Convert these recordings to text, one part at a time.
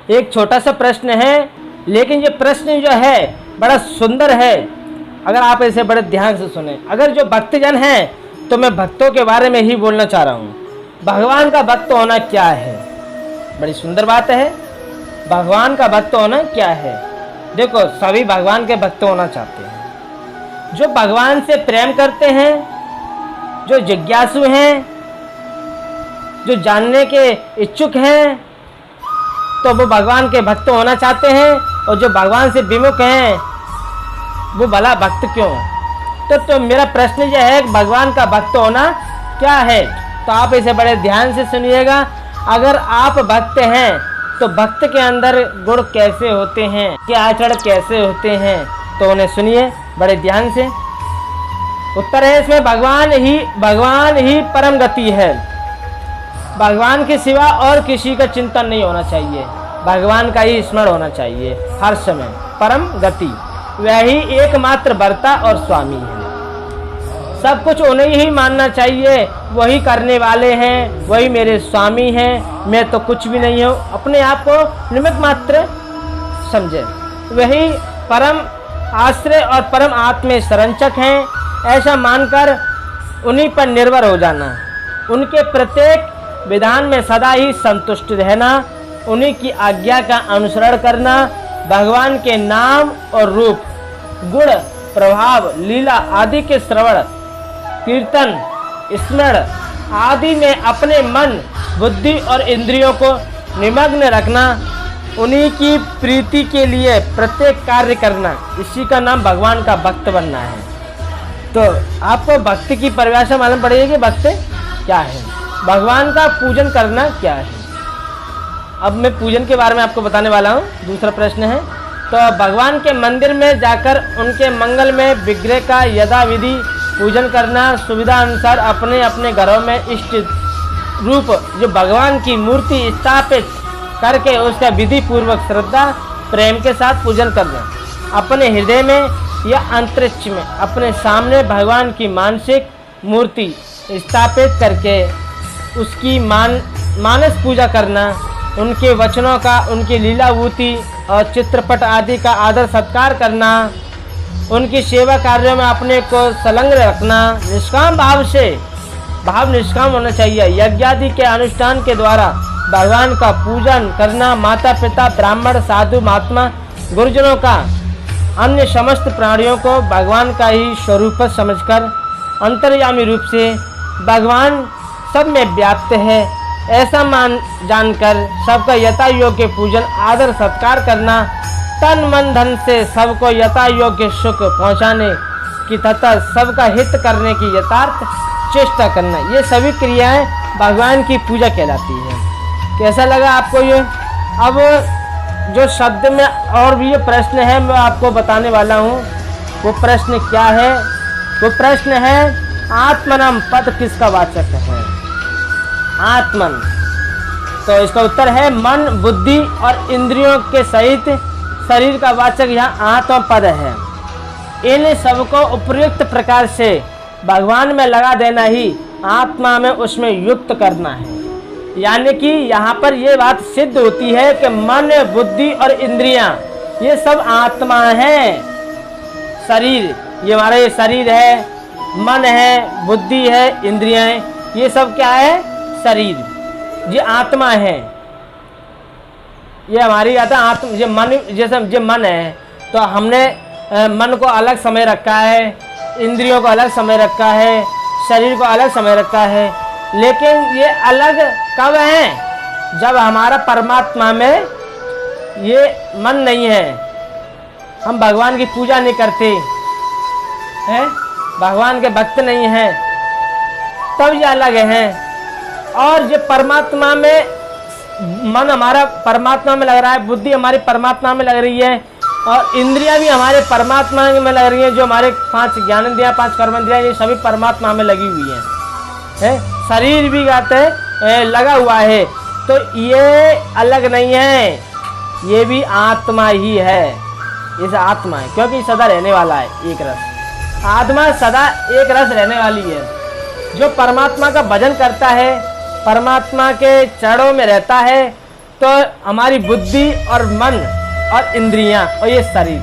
एक छोटा सा प्रश्न है, लेकिन ये प्रश्न जो है बड़ा सुंदर है, अगर आप इसे बड़े ध्यान से सुने। अगर जो भक्तजन हैं तो मैं भक्तों के बारे में ही बोलना चाह रहा हूँ। भगवान का भक्त होना क्या है, बड़ी सुंदर बात है। भगवान का भक्त होना क्या है? देखो, सभी भगवान के भक्त होना चाहते हैं। जो भगवान से प्रेम करते हैं, जो जिज्ञासु हैं, जो जानने के इच्छुक हैं, तो वो भगवान के भक्त होना चाहते हैं। और जो भगवान से विमुख हैं वो भला भक्त क्यों? तो मेरा प्रश्न यह है कि भगवान का भक्त होना क्या है? तो आप इसे बड़े ध्यान से सुनिएगा। अगर आप भक्त हैं तो भक्त के अंदर गुण कैसे होते हैं, क्या आचरण कैसे होते हैं, तो उन्हें सुनिए बड़े ध्यान से। उत्तर है इसमें भगवान ही परम गति है। भगवान के सिवा और किसी का चिंतन नहीं होना चाहिए, भगवान का ही स्मरण होना चाहिए हर समय। परम गति, वही एकमात्र भर्ता और स्वामी है। सब कुछ उन्हें ही मानना चाहिए, वही करने वाले हैं, वही मेरे स्वामी हैं। मैं तो कुछ भी नहीं हूँ, अपने आप को निमित्त मात्र समझे। वही परम आश्रय और परम आत्म संरक्षक हैं, ऐसा मानकर उन्हीं पर निर्भर हो जाना, उनके प्रत्येक विधान में सदा ही संतुष्ट रहना, उन्हीं की आज्ञा का अनुसरण करना, भगवान के नाम और रूप, गुण, प्रभाव, लीला आदि के श्रवण, कीर्तन, स्मरण आदि में अपने मन, बुद्धि और इंद्रियों को निमग्न रखना, उन्हीं की प्रीति के लिए प्रत्येक कार्य करना, इसी का नाम भगवान का भक्त बनना है। तो आपको भक्ति की परिभाषा मालूम पड़ेगी कि भक्त क्या है, भगवान का पूजन करना क्या है। अब मैं पूजन के बारे में आपको बताने वाला हूँ। दूसरा प्रश्न है, तो भगवान के मंदिर में जाकर उनके मंगल में विग्रह का यथाविधि पूजन करना, सुविधा अनुसार अपने अपने घरों में इष्ट रूप जो भगवान की मूर्ति स्थापित करके उसका विधि पूर्वक श्रद्धा प्रेम के साथ पूजन करना, अपने हृदय में या अंतरिक्ष में अपने सामने भगवान की मानसिक मूर्ति स्थापित करके उसकी मानस पूजा करना, उनके वचनों का, उनकी लीलाभूति और चित्रपट आदि का आदर सत्कार करना, उनकी सेवा कार्यों में अपने को संलग्न रखना, निष्काम भाव से, भाव निष्काम होना चाहिए। यज्ञ आदि के अनुष्ठान के द्वारा भगवान का पूजन करना, माता पिता, ब्राह्मण, साधु, महात्मा, गुरुजनों का, अन्य समस्त प्राणियों को भगवान का ही स्वरूप समझकर अंतर्यामी रूप से भगवान सब में व्याप्त है ऐसा जानकर सबका यथा योग्य पूजन आदर सत्कार करना, तन मन धन से सबको यथा योग्य सुख पहुँचाने की तथा सबका हित करने की यथार्थ चेष्टा करना, ये सभी क्रियाएं भगवान की पूजा कहलाती है। कैसा लगा आपको ये? अब जो शब्द में और भी ये प्रश्न है मैं आपको बताने वाला हूँ। वो प्रश्न क्या है? वो प्रश्न है आत्मनम पद किसका वाचक है? आत्मन, तो इसका उत्तर है मन, बुद्धि और इंद्रियों के सहित शरीर का वाचक यहाँ आत्म पद है। इन सबको उपयुक्त प्रकार से भगवान में लगा देना ही आत्मा में उसमें युक्त करना है। यानी कि यहाँ पर ये बात सिद्ध होती है कि मन, बुद्धि और इंद्रियां ये सब आत्मा है। शरीर, ये हमारा ये शरीर है, मन है, बुद्धि है, इंद्रियां हैं, ये सब क्या है? शरीर, ये आत्मा है। ये हमारी आत्मा, ये मन, जैसे ये मन है तो हमने मन को अलग समय रखा है, इंद्रियों को अलग समय रखा है, शरीर को अलग समय रखा है, लेकिन ये अलग कब है? जब हमारा परमात्मा में ये मन नहीं है, हम भगवान की पूजा नहीं करते हैं, भगवान के भक्त नहीं हैं, तब ये अलग है। और जो परमात्मा में मन हमारा परमात्मा में लग रहा है, बुद्धि हमारी परमात्मा में लग रही है और इंद्रियां भी हमारे परमात्मा में लग रही हैं। जो हमारे 5 ज्ञानेंद्रियां, 5 कर्मेंद्रियां, ये सभी परमात्मा में लगी हुई हैं। शरीर भी गाते हैं लगा हुआ है, तो ये अलग नहीं है, ये भी आत्मा ही है। इस आत्मा है क्योंकि सदा रहने वाला है, एक रस। आत्मा सदा एक रस रहने वाली है। जो परमात्मा का भजन करता है, परमात्मा के चरणों में रहता है, तो हमारी बुद्धि और मन और इंद्रियां और ये शरीर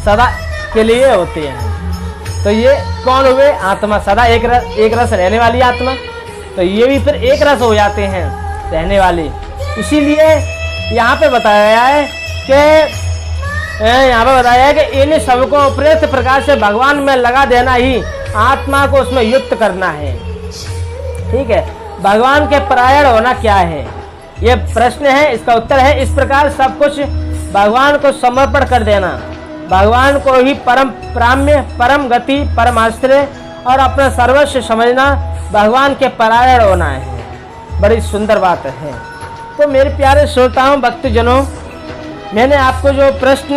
सदा के लिए होते हैं। तो ये कौन हुए? आत्मा, सदा एक रस रहने वाली आत्मा। तो ये भी फिर एक रस हो जाते हैं, रहने वाली। इसीलिए यहाँ पे बताया गया है कि इन सबको उपयुक्त प्रकार से भगवान में लगा देना ही आत्मा को उसमें युक्त करना है। ठीक है, भगवान के परायण होना क्या है, ये प्रश्न है, इसका उत्तर है इस प्रकार सब कुछ भगवान को समर्पण कर देना, भगवान को ही परम प्राम्य, परम गति, परम आश्रय और अपना सर्वस्व समझना, भगवान के परायण होना है। बड़ी सुंदर बात है। तो मेरे प्यारे श्रोताओं, भक्तजनों, मैंने आपको जो प्रश्न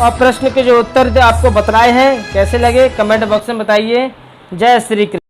और प्रश्न के जो उत्तर आपको बतलाए हैं, कैसे लगे कमेंट बॉक्स में बताइए। जय श्री कृष्ण।